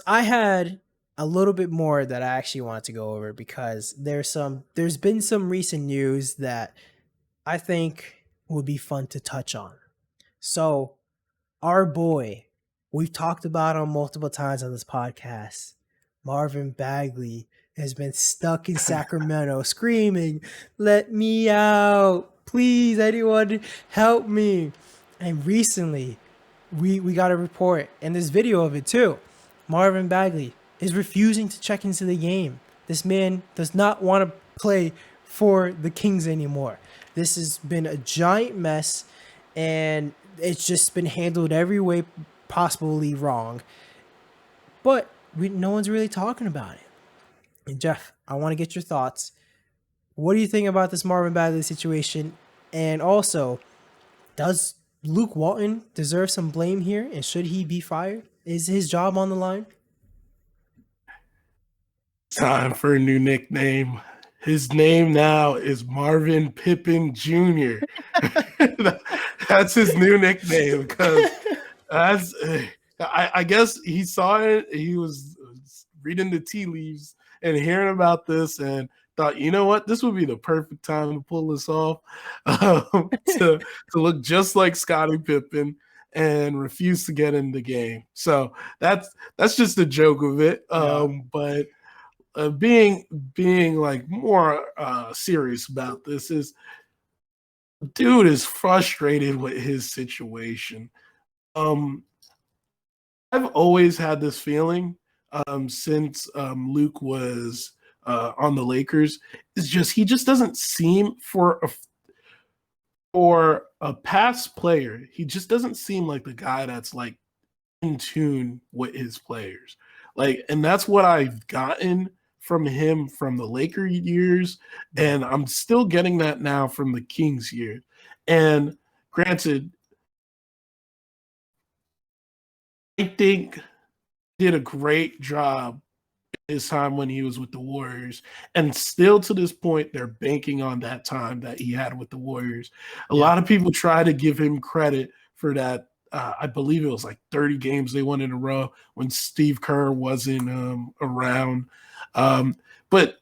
I had a little bit more that I actually wanted to go over because there's been some recent news that I think would be fun to touch on. So, our boy, we've talked about him multiple times on this podcast, Marvin Bagley, has been stuck in Sacramento screaming, "Let me out. Please, anyone help me." And recently, we got a report and there's video of it too. Marvin Bagley is refusing to check into the game. This man does not want to play for the Kings anymore. This has been a giant mess and it's just been handled every way possibly wrong. But no one's really talking about it. And Jeff, I want to get your thoughts. What do you think about this Marvin Bagley situation? And also, does Luke Walton deserve some blame here? And should he be fired? Is his job on the line? Time for a new nickname. His name now is Marvin Pippen Jr. That's his new nickname because that's. I guess he saw it. He was reading the tea leaves and hearing about this and thought, you know what, this would be the perfect time to pull this off, to look just like Scottie Pippen and refuse to get in the game. So that's just a joke of it. But being like more serious about this is, dude is frustrated with his situation. I've always had this feeling since Luke was on the Lakers. It's just he just doesn't seem for a past player. He just doesn't seem like the guy that's like in tune with his players. Like, and that's what I've gotten from him from the Laker years, and I'm still getting that now from the Kings years. And granted, I think did a great job his time when he was with the Warriors. And still to this point, they're banking on that time that he had with the Warriors. A lot of people try to give him credit for that. I believe it was like 30 games they won in a row when Steve Kerr wasn't around. But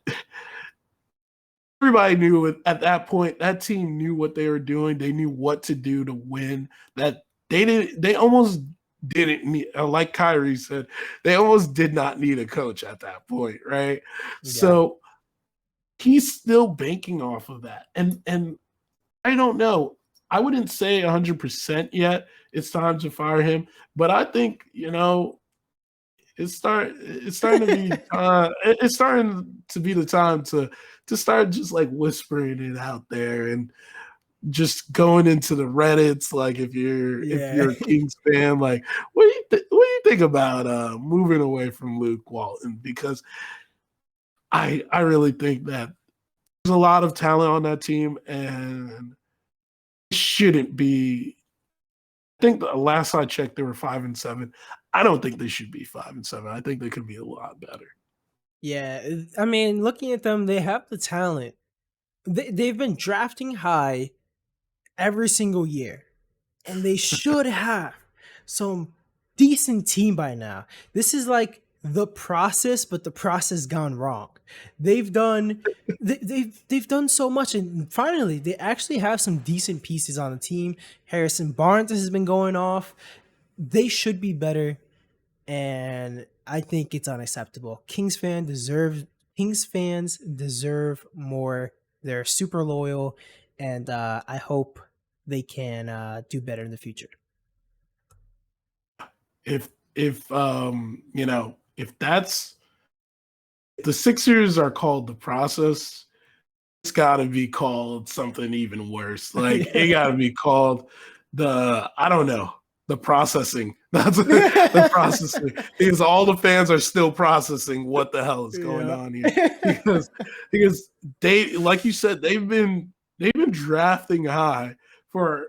everybody knew it at that point. That team knew what they were doing. They knew what to do to win. That they almost didn't need, like Kyrie said, they almost did not need a coach at that point, right? Yeah. So he's still banking off of that. And I don't know. I wouldn't say 100% yet it's time to fire him, but I think, it's starting to be it's starting to be the time to start just like whispering it out there and just going into the Reddits, like if you're a Kings fan, like what do you think about moving away from Luke Walton? Because I really think that there's a lot of talent on that team, and it shouldn't be. I think the last I checked, they were 5-7. I don't think they should be 5-7. I think they could be a lot better. Yeah, I mean, looking at them, they have the talent. They've been drafting high every single year, and they should have some decent team by now. This is like the process, but the process gone wrong. They've done so much, and finally they actually have some decent pieces on the team. Harrison Barnes has been going off. They should be better, and I think it's unacceptable. Kings fans deserve more. They're super loyal, and I hope they can do better in the future. If the Sixers are called the process, it's got to be called something even worse. Like it got to be called the processing. That's the processing, because all the fans are still processing what the hell is going on here. Because they, like you said, they've been drafting high for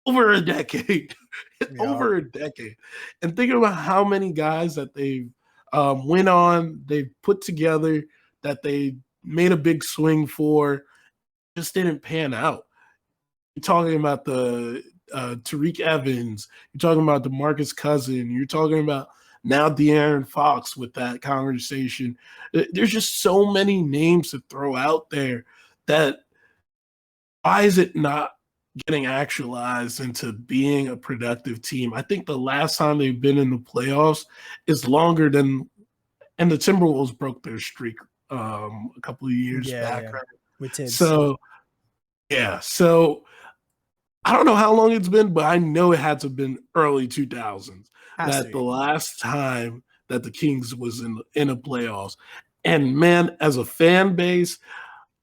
over a decade. Over a decade. And thinking about how many guys that they've they've put together, that they made a big swing for, just didn't pan out. You're talking about the Tariq Evans. You're talking about DeMarcus Cousins. You're talking about Now De'Aaron Fox with that conversation. There's just so many names to throw out there that why is it not getting actualized into being a productive team? I think the last time they've been in the playoffs is longer than, and the Timberwolves broke their streak a couple of years Yeah, back. yeah. Right? With Tibbs. So yeah, so I don't know how long it's been, but I know it had to have been early 2000s Has to that the be. last time that the Kings was in the playoffs. And man, as a fan base,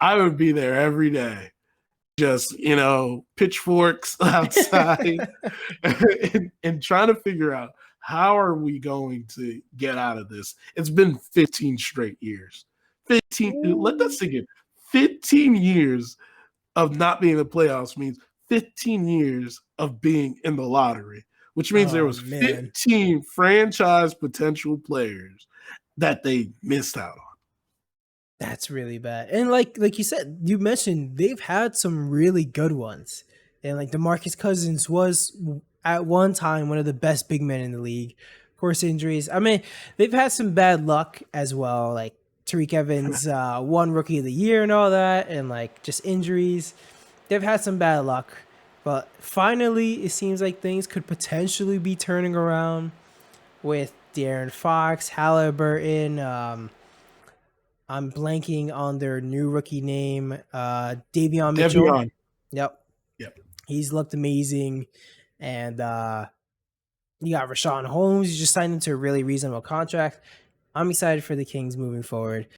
I would be there every day, just pitchforks outside and trying to figure out how are we going to get out of this. It's been 15 straight years. 15, let that Ooh. sink in. 15 years of not being in the playoffs means 15 years of being in the lottery, which means there Oh was man. 15 franchise potential players that they missed out on. That's really bad. And like you said, you mentioned they've had some really good ones. And like DeMarcus Cousins was at one time one of the best big men in the league. Of course, injuries. I mean, they've had some bad luck as well. Like Tariq Evans won rookie of the year and all that, and like just injuries. They've had some bad luck. But finally it seems like things could potentially be turning around with De'Aaron Fox, Halliburton, I'm blanking on their new rookie name, Davion Mitchell. Devion. Yep, Yep. he's looked amazing, and you got Rashawn Holmes. You just signed into a really reasonable contract. I'm excited for the Kings moving forward.